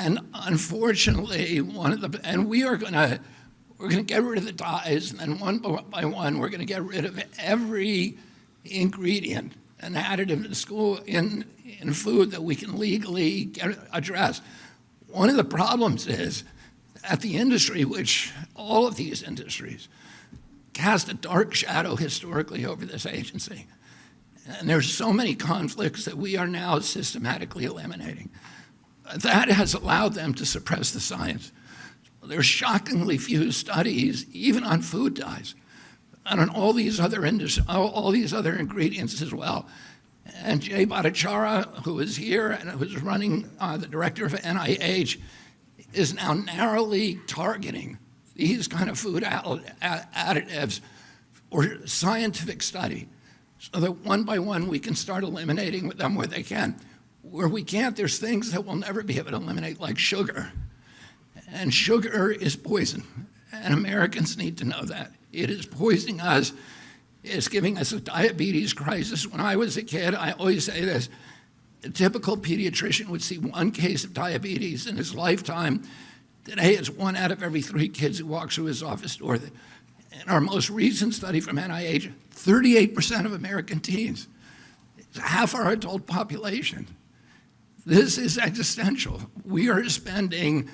And unfortunately, we're going to get rid of the dyes, and then one by one, we're going to get rid of every ingredient and additive in food that we can legally address. One of the problems is that the industry, which all of these industries, cast a dark shadow historically over this agency. And there's so many conflicts that we are now systematically eliminating. That has allowed them to suppress the science. There's shockingly few studies, even on food dyes, and on all these other ingredients as well. And Jay Bhattacharya, who is here and who's running the director of NIH, is now narrowly targeting these kind of food additives for scientific study, so that one by one we can start eliminating them where they can. Where we can't, there's things that we'll never be able to eliminate, like sugar. And sugar is poison, and Americans need to know that. It is poisoning us. It's giving us a diabetes crisis. When I was a kid, I always say this, a typical pediatrician would see one case of diabetes in his lifetime. Today, it's 1 out of every 3 kids who walks through his office door. In our most recent study from NIH, 38% of American teens, it's half our adult population. This is existential. We are spending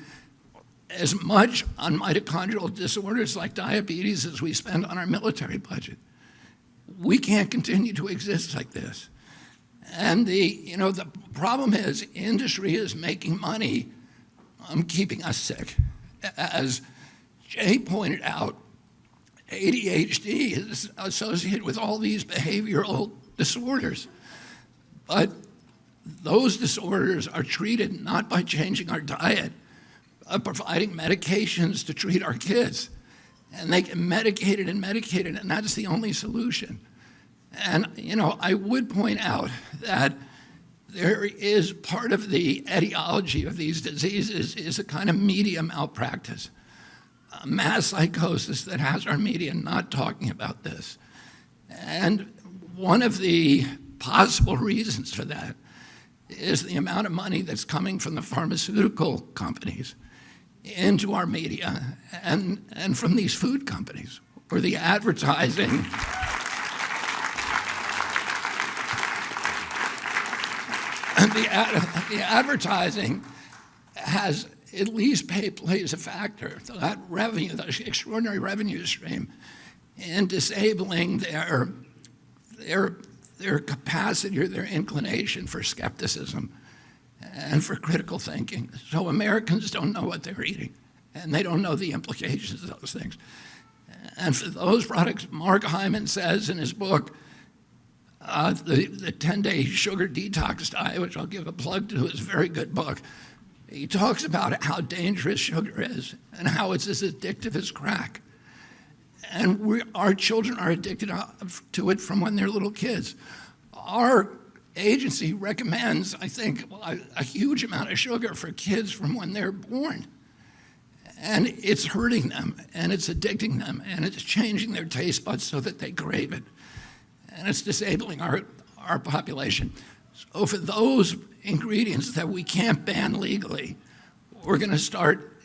as much on mitochondrial disorders like diabetes as we spend on our military budget. We can't continue to exist like this. And the problem is industry is making money keeping us sick. As Jay pointed out, ADHD is associated with all these behavioral disorders. But those disorders are treated not by changing our diet, but providing medications to treat our kids. And they get medicated, and that's the only solution. And, I would point out that there is part of the etiology of these diseases is a kind of media malpractice, a mass psychosis that has our media not talking about this. And one of the possible reasons for that is the amount of money that's coming from the pharmaceutical companies into our media and from these food companies, or the advertising. The advertising has at least plays a factor. So that revenue, that extraordinary revenue stream, in disabling their capacity or their inclination for skepticism and for critical thinking. So Americans don't know what they're eating, and they don't know the implications of those things. And for those products, Mark Hyman says in his book, the 10-day sugar detox diet, which I'll give a plug to, is a very good book. He talks about how dangerous sugar is and how it's as addictive as crack. And our children are addicted to it from when they're little kids. Our agency recommends, I think, a huge amount of sugar for kids from when they're born. And it's hurting them, and it's addicting them, and it's changing their taste buds so that they crave it. And it's disabling our population. So for those ingredients that we can't ban legally, we're going to start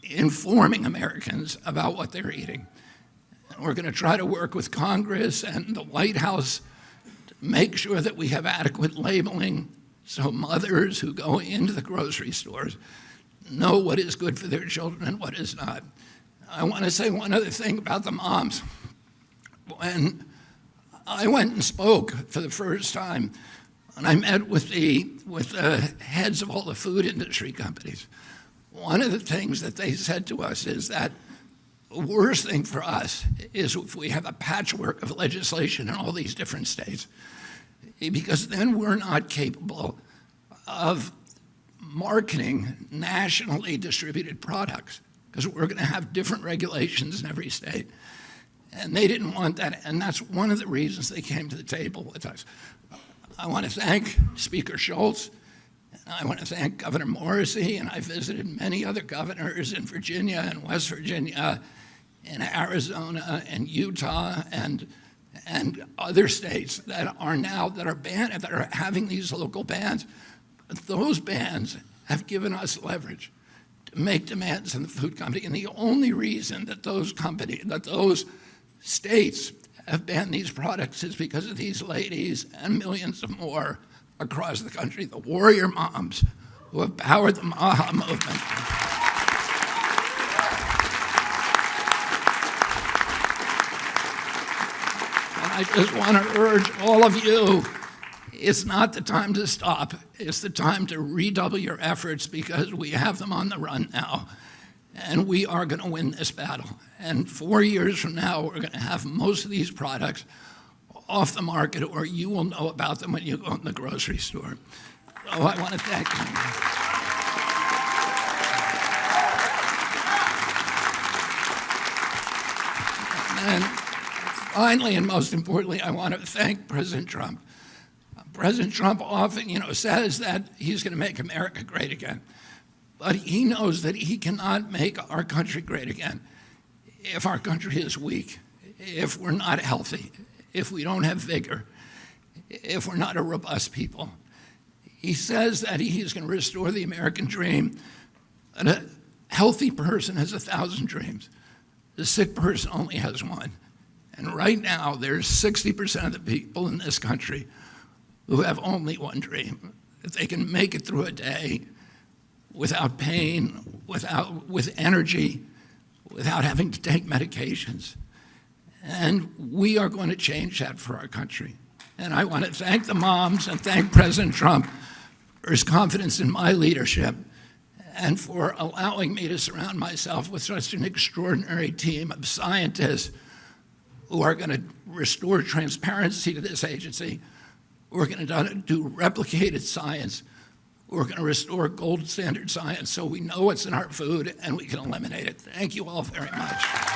informing Americans about what they're eating. And we're going to try to work with Congress and the White House to make sure that we have adequate labeling so mothers who go into the grocery stores know what is good for their children and what is not. I want to say one other thing about the moms. When I went and spoke for the first time, and I met with the heads of all the food industry companies. One of the things that they said to us is that the worst thing for us is if we have a patchwork of legislation in all these different states, because then we're not capable of marketing nationally distributed products, because we're going to have different regulations in every state. And they didn't want that, and that's one of the reasons they came to the table with us. I want to thank Speaker Schultz. I want to thank Governor Morrissey, and I visited many other governors in Virginia and West Virginia, in Arizona and Utah, and other states that are having these local bans. But those bans have given us leverage to make demands on the food company. And the only reason that those states have banned these products is because of these ladies and millions of more across the country, the warrior moms who have powered the MAHA movement. And I just want to urge all of you, it's not the time to stop. It's the time to redouble your efforts, because we have them on the run now, and we are going to win this battle. And 4 years from now, we're going to have most of these products off the market, or you will know about them when you go in the grocery store. So I want to thank you. And finally, and most importantly, I want to thank President Trump. President Trump often, says that he's going to make America great again. But he knows that he cannot make our country great again if our country is weak, if we're not healthy, if we don't have vigor, if we're not a robust people. He says that he's going to restore the American dream, and a healthy person has 1,000 dreams. The sick person only has one. And right now, there's 60% of the people in this country who have only one dream, that they can make it through a day without pain, with energy, without having to take medications. And we are going to change that for our country. And I want to thank the moms and thank President Trump for his confidence in my leadership and for allowing me to surround myself with such an extraordinary team of scientists who are going to restore transparency to this agency. We're going to do replicated science. We're going to restore gold standard science so we know what's in our food and we can eliminate it. Thank you all very much.